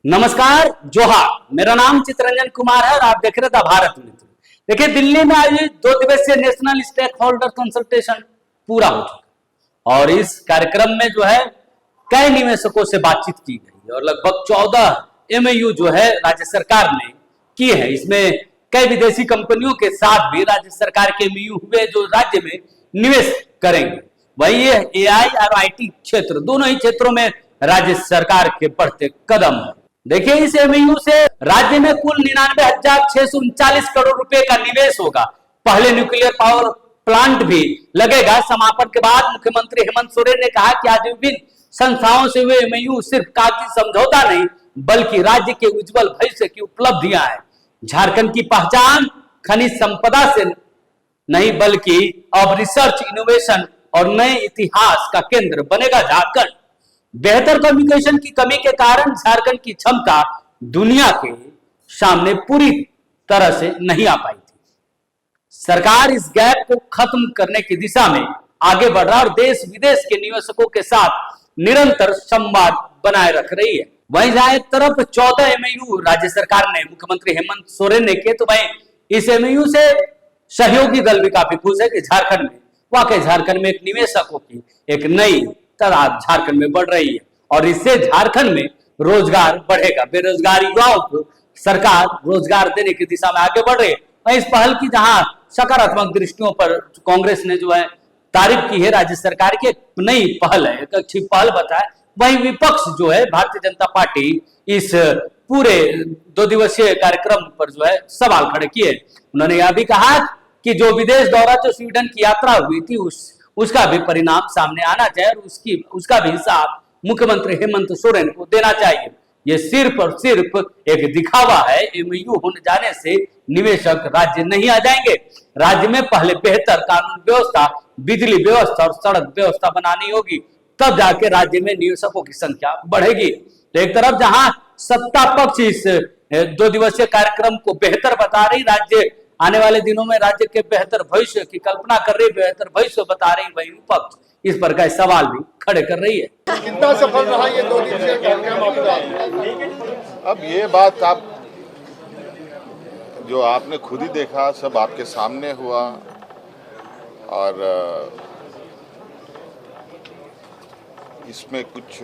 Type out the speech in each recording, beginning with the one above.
नमस्कार, जोहार। मेरा नाम चित्रंजन कुमार है और आप देख रहे थे भारत मित्र। देखिए, दिल्ली में आयोजित 2 दिवसीय नेशनल स्टेक होल्डर कंसल्टेशन पूरा हो चुका और इस कार्यक्रम में जो है कई निवेशकों से बातचीत की गई और लगभग 14 एमओयू जो है राज्य सरकार ने की है। इसमें कई विदेशी कंपनियों के साथ भी राज्य सरकार के एमओयू हुए जो राज्य में निवेश करेंगे। वही ये एआई और आईटी क्षेत्र, दोनों ही क्षेत्रों में राज्य सरकार के बढ़ते कदम है। देखिए, इस एमओयू से राज्य में कुल 99,639 करोड़ रुपए का निवेश होगा। पहले न्यूक्लियर पावर प्लांट भी लगेगा। समापन के बाद मुख्यमंत्री हेमंत सोरेन ने कहा कि आज विभिन्न संस्थाओं से हुए एमओयू सिर्फ कागजी समझौता नहीं बल्कि राज्य के उज्जवल भविष्य की उपलब्धियां हैं। झारखंड की पहचान खनिज संपदा से नहीं बल्कि अब रिसर्च, इनोवेशन और नए इतिहास का केंद्र बनेगा झारखंड। बेहतर कम्युनिकेशन की कमी के कारण झारखंड की क्षमता दुनिया के सामने पूरी तरह से नहीं आ पाई थी। सरकार इस गैप को खत्म करने की दिशा में आगे बढ़ रहा और देश विदेश के निवेशकों के साथ निरंतर संवाद बनाए रख रही है। वहीं जहां एक तरफ 14 एमओयू राज्य सरकार ने मुख्यमंत्री हेमंत सोरेन ने किए, तो वहीं इस एमओयू से सहयोगी दल भी काफी खुश है कि झारखंड में वाकई झारखंड में एक निवेशकों की एक नई तादाद झारखंड में बढ़ रही है और इससे झारखंड में रोजगार बढ़ेगा। बेरोजगार युवाओं को सरकार रोजगार देने की दिशा में आगे बढ़ रही है। इस पहल की जहां सकारात्मक दृष्टियों पर कांग्रेस ने जो है तारीफ की है, राज्य सरकार की एक नई पहल है, एक अच्छी पहल बताए, वहीं विपक्ष जो है भारतीय जनता पार्टी इस पूरे 2 दिवसीय कार्यक्रम पर जो है सवाल खड़े किए। उन्होंने यह भी कहा कि जो विदेश दौरा जो स्वीडन की यात्रा हुई थी उसका भी परिणाम सामने आना चाहिए और उसका भी हिसाब मुख्यमंत्री हेमंत सोरेन को देना चाहिए। ये सिर्फ और सिर्फ एक दिखावा है। एमओयू होने जाने से निवेशक राज्य नहीं आ जाएंगे। राज्य में पहले बेहतर कानून व्यवस्था, बिजली व्यवस्था और सड़क व्यवस्था बनानी होगी, तब जाके राज्य में निवेशकों की संख्या बढ़ेगी। तो एक तरफ जहां सत्ता पक्ष इस 2 दिवसीय कार्यक्रम को बेहतर बता रही, राज्य आने वाले दिनों में राज्य के बेहतर भविष्य की कल्पना कर रही, बेहतर भविष्य बता रही, वही विपक्ष इस पर का सवाल भी खड़े कर रही है। कितना सफल रहा ये 2 दिवसीय कार्यक्रम आपका? अब ये बात आप जो आपने खुद ही देखा, सब आपके सामने हुआ और इसमें कुछ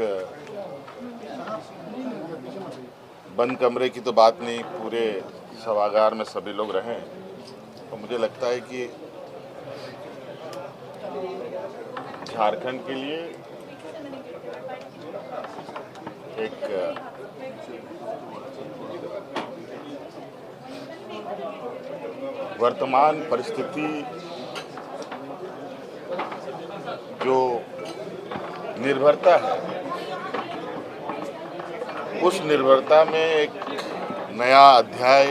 बंद कमरे की तो बात नहीं, पूरे सभागार में सभी लोग रहे। तो मुझे लगता है कि झारखंड के लिए एक वर्तमान परिस्थिति जो निर्भरता है, उस निर्भरता में एक नया अध्याय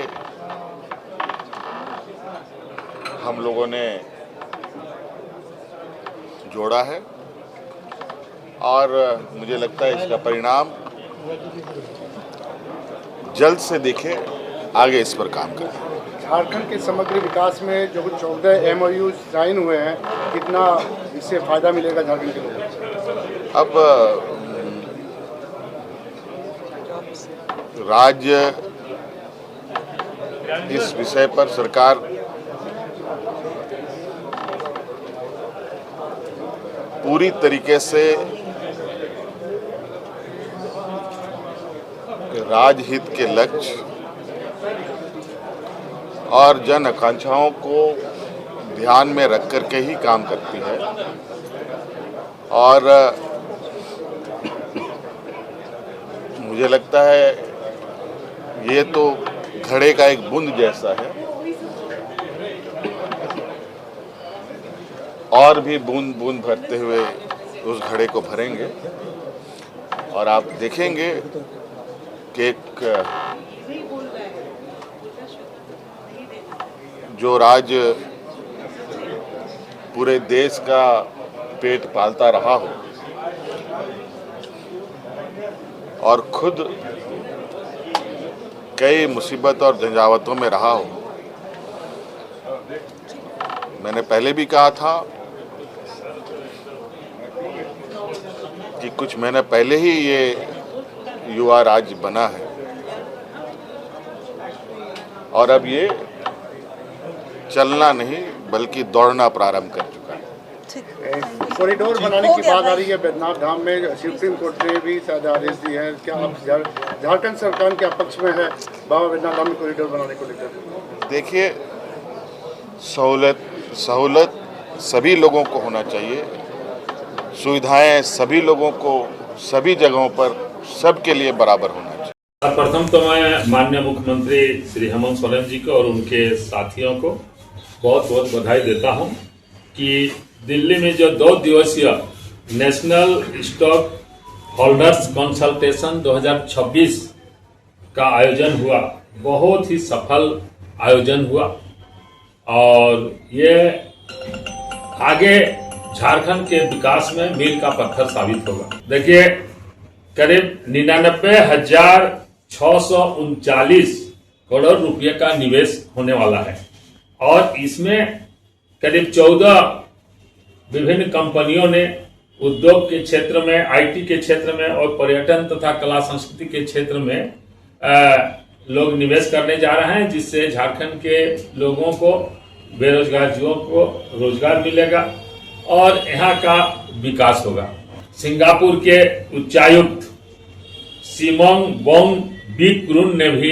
हम लोगों ने जोड़ा है और मुझे लगता है इसका परिणाम जल्द से दिखे। आगे इस पर काम करें। झारखंड के समग्र विकास में जो 14 एमओयू साइन हुए हैं, कितना इससे फायदा मिलेगा झारखंड के लोगों को? अब राज्य इस विषय पर सरकार पूरी तरीके से राजहित के लक्ष्य और जन आकांक्षाओं को ध्यान में रख कर के ही काम करती है और मुझे लगता है ये तो घड़े का एक बूंद जैसा है और भी बूंद बूंद भरते हुए उस घड़े को भरेंगे और आप देखेंगे कि एक जो राज्य पूरे देश का पेट पालता रहा हो और खुद कई मुसीबत और झंझावतों में रहा हो। मैंने पहले भी कहा था कि कुछ महीने पहले ही ये युवा राज्य बना है और अब ये चलना नहीं बल्कि दौड़ना प्रारंभ कर चुका है। कॉरिडोर बनाने की बात आ रही है बैद्यनाथ धाम में, सुप्रीम कोर्ट ने भी शायद आदेश दिए हैं। क्या आप झारखंड सरकार के पक्ष में है बाबा बैद्यनाथ धाम में कॉरिडोर बनाने को लेकर? देखिए, सहूलत सभी लोगों को होना चाहिए, सुविधाएं सभी लोगों को सभी जगहों पर सबके लिए बराबर होना चाहिए। प्रथम तो मैं माननीय मुख्यमंत्री श्री हेमंत सोरेन जी को और उनके साथियों को बहुत बहुत बधाई देता हूं कि दिल्ली में जो 2 दिवसीय नेशनल स्टॉक होल्डर्स कंसल्टेशन 2026 का आयोजन हुआ, बहुत ही सफल आयोजन हुआ और ये आगे झारखंड के विकास में मील का पत्थर साबित होगा। देखिए, करीब 99,639 करोड़ रुपए का निवेश होने वाला है और इसमें करीब 14 विभिन्न कंपनियों ने उद्योग के क्षेत्र में, आईटी के क्षेत्र में और पर्यटन तथा कला संस्कृति के क्षेत्र में लोग निवेश करने जा रहे हैं, जिससे झारखंड के लोगों को, बेरोजगार युवाओं को रोजगार मिलेगा और यहाँ का विकास होगा। सिंगापुर के उच्चायुक्त सिमोंग बोंग बीक्रुन ने भी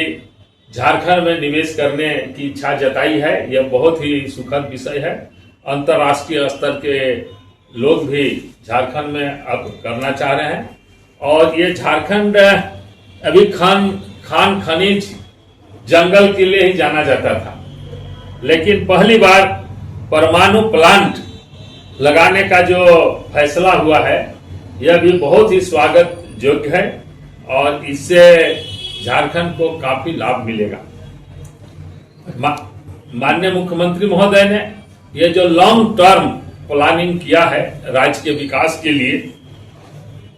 झारखंड में निवेश करने की इच्छा जताई है। यह बहुत ही सुखद विषय है। अंतर्राष्ट्रीय स्तर के लोग भी झारखंड में अब करना चाह रहे हैं और ये झारखंड अभी खान खनिज जंगल के लिए ही जाना जाता था, लेकिन पहली बार परमाणु प्लांट लगाने का जो फैसला हुआ है यह भी बहुत ही स्वागत योग्य है और इससे झारखंड को काफी लाभ मिलेगा। माननीय मुख्यमंत्री महोदय ने ये जो लॉन्ग टर्म प्लानिंग किया है राज्य के विकास के लिए,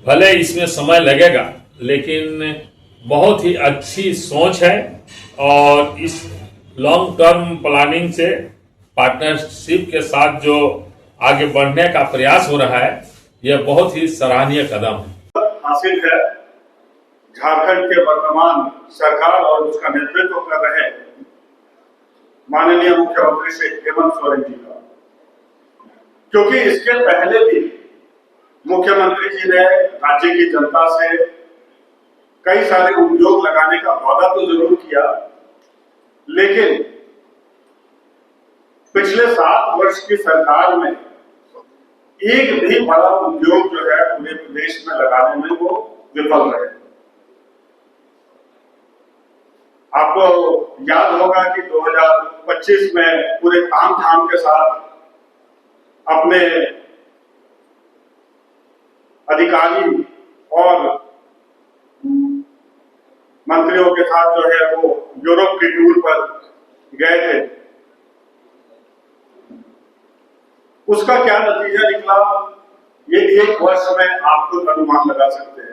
भले इसमें समय लगेगा लेकिन बहुत ही अच्छी सोच है और इस लॉन्ग टर्म प्लानिंग से पार्टनरशिप के साथ जो आगे बढ़ने का प्रयास हो रहा है, यह बहुत ही सराहनीय कदम है। हासिल है झारखंड के वर्तमान सरकार और उसका नेतृत्व कर रहे माननीय मुख्यमंत्री श्री हेमंत सोरेन जी का, क्योंकि इसके पहले भी मुख्यमंत्री जी ने राज्य की जनता से कई सारे उद्योग लगाने का वादा तो जरूर किया, लेकिन पिछले 7 वर्ष की सरकार में एक भी बड़ा उद्योग जो है पूरे प्रदेश में लगाने में वो विफल रहे। आपको याद होगा कि 2025 में पूरे तामझाम के साथ अपने अधिकारी और मंत्रियों के साथ जो है वो यूरोप की टूर पर गए थे। उसका क्या नतीजा निकला, ये 1 वर्ष में आप खुद अनुमान लगा सकते हैं।